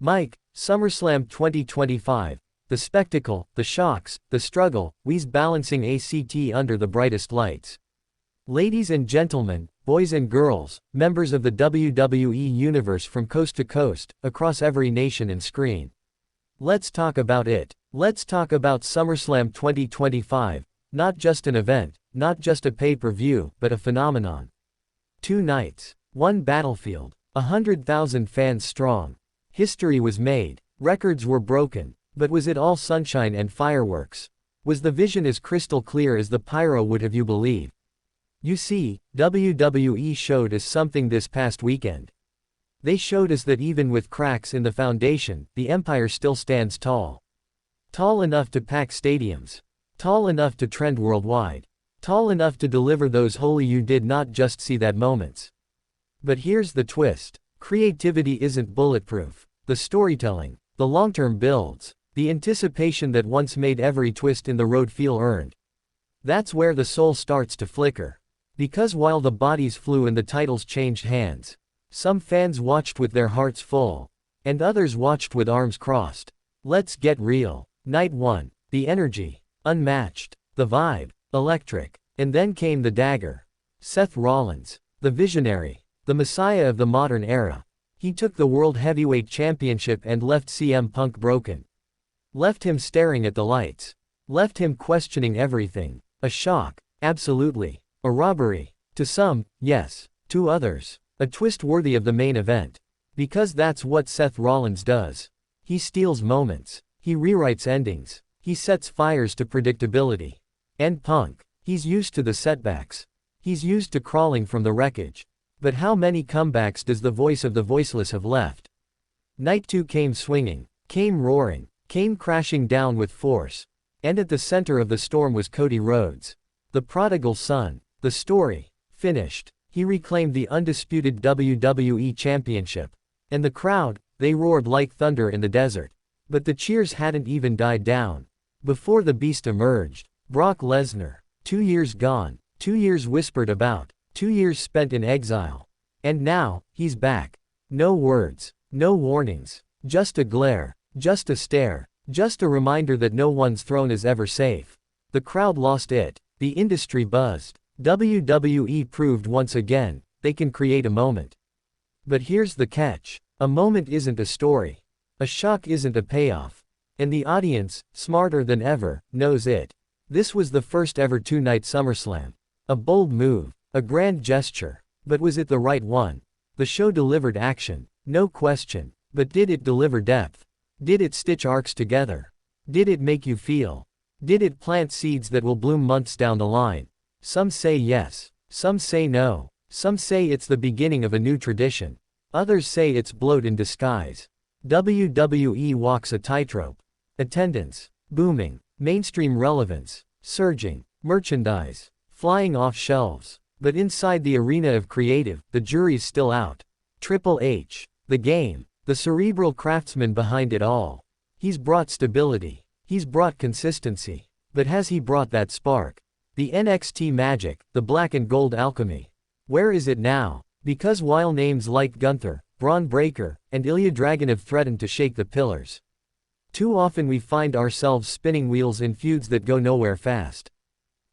Mike, SummerSlam 2025. The spectacle, the shocks, the struggle, we's balancing ACT under the brightest lights. Ladies and gentlemen, boys and girls, members of the WWE Universe from coast to coast, across every nation and screen. Let's talk about it. Let's talk about SummerSlam 2025, not just an event, not just a pay-per-view, but a phenomenon. 2 nights, 1 battlefield, 100,000 fans strong. History was made, records were broken, but was it all sunshine and fireworks? Was the vision as crystal clear as the pyro would have you believe? You see, WWE showed us something this past weekend. They showed us that even with cracks in the foundation, the empire still stands tall. Tall enough to pack stadiums. Tall enough to trend worldwide. Tall enough to deliver those holy you did not just see that moments. But here's the twist. Creativity isn't bulletproof. The storytelling, the long-term builds, the anticipation that once made every twist in the road feel earned. That's where the soul starts to flicker. Because while the bodies flew and the titles changed hands, some fans watched with their hearts full, and others watched with arms crossed. Let's get real. Night 1, the energy, unmatched, the vibe, electric, and then came the dagger. Seth Rollins, the visionary, the messiah of the modern era. He took the World Heavyweight Championship and left CM Punk broken. Left him staring at the lights. Left him questioning everything. A shock, absolutely. A robbery. To some, yes. To others, a twist worthy of the main event. Because that's what Seth Rollins does. He steals moments. He rewrites endings. He sets fires to predictability. And Punk, he's used to the setbacks. He's used to crawling from the wreckage. But how many comebacks does the voice of the voiceless have left? Night 2 came swinging, came roaring, came crashing down with force. And at the center of the storm was Cody Rhodes. The prodigal son. The story. Finished. He reclaimed the undisputed WWE Championship. And the crowd, they roared like thunder in the desert. But the cheers hadn't even died down. Before the beast emerged. Brock Lesnar. 2 years gone. 2 years whispered about. 2 years spent in exile. And now, he's back. No words. No warnings. Just a glare. Just a stare. Just a reminder that no one's throne is ever safe. The crowd lost it. The industry buzzed. WWE proved once again, they can create a moment. But here's the catch. A moment isn't a story. A shock isn't a payoff. And the audience, smarter than ever, knows it. This was the first ever 2-night SummerSlam. A bold move. A grand gesture. But was it the right one? The show delivered action, no question. But did it deliver depth? Did it stitch arcs together? Did it make you feel? Did it plant seeds that will bloom months down the line? Some say yes. Some say no. Some say it's the beginning of a new tradition. Others say it's bloat in disguise. WWE walks a tightrope. Attendance. Booming. Mainstream relevance. Surging. Merchandise. Flying off shelves. But inside the arena of creative, the jury's still out. Triple H. The game. The cerebral craftsman behind it all. He's brought stability. He's brought consistency. But has he brought that spark? The NXT magic, the black and gold alchemy. Where is it now? Because while names like Gunther, Braun Breaker, and Ilya Dragunov threaten to shake the pillars, too often we find ourselves spinning wheels in feuds that go nowhere fast.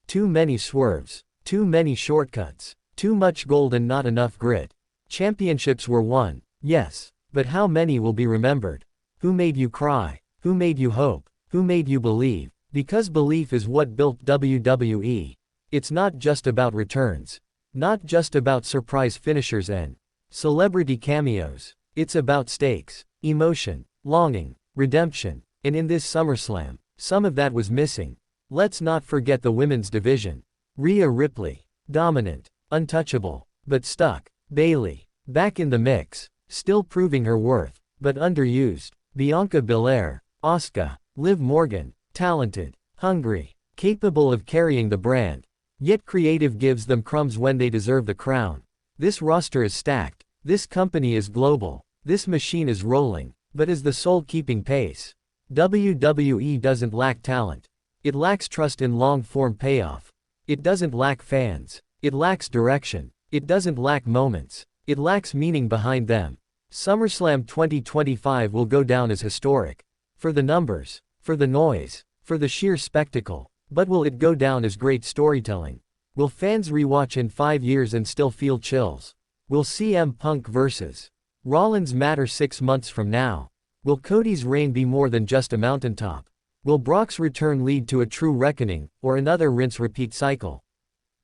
Too many swerves. Too many shortcuts. Too much gold and not enough grit. Championships were won, yes, but how many will be remembered? Who made you cry? Who made you hope? Who made you believe? Because belief is what built WWE. It's not just about returns. Not just about surprise finishers and celebrity cameos. It's about stakes, emotion, longing, redemption. And in this SummerSlam, some of that was missing. Let's not forget the women's division. Rhea Ripley. Dominant. Untouchable. But stuck. Bayley. Back in the mix. Still proving her worth. But underused. Bianca Belair. Asuka. Liv Morgan. Talented. Hungry. Capable of carrying the brand. Yet creative gives them crumbs when they deserve the crown. This roster is stacked. This company is global. This machine is rolling. But is the soul keeping pace? WWE doesn't lack talent. It lacks trust in long-form payoff. It doesn't lack fans. It lacks direction. It doesn't lack moments. It lacks meaning behind them. SummerSlam 2025 will go down as historic. For the numbers, for the noise, for the sheer spectacle. But will it go down as great storytelling? Will fans rewatch in 5 years and still feel chills? Will CM Punk vs. Rollins matter 6 months from now? Will Cody's reign be more than just a mountaintop? Will Brock's return lead to a true reckoning, or another rinse-repeat cycle?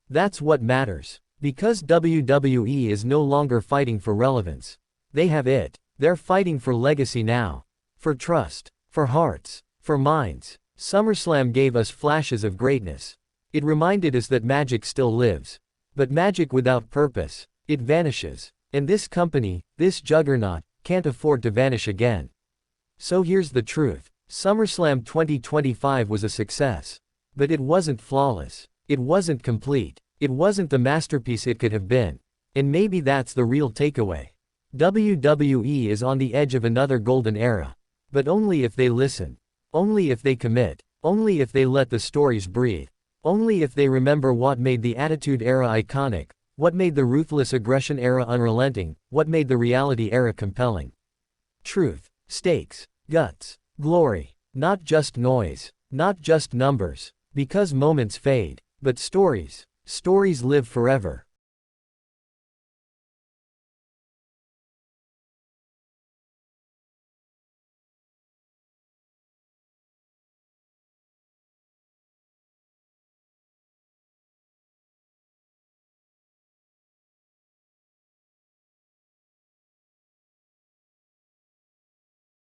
That's what matters. Because WWE is no longer fighting for relevance. They have it. They're fighting for legacy now. For trust. For hearts. For minds. SummerSlam gave us flashes of greatness. It reminded us that magic still lives. But magic without purpose, it vanishes. And this company, this juggernaut, can't afford to vanish again. So here's the truth. SummerSlam 2025 was a success. But it wasn't flawless. It wasn't complete. It wasn't the masterpiece it could have been. And maybe that's the real takeaway. WWE is on the edge of another golden era. But only if they listen. Only if they commit. Only if they let the stories breathe. Only if they remember what made the Attitude Era iconic, what made the Ruthless Aggression Era unrelenting, what made the Reality Era compelling. Truth, stakes, guts, glory. Not just noise. Not just numbers. Because moments fade. But stories. Stories live forever.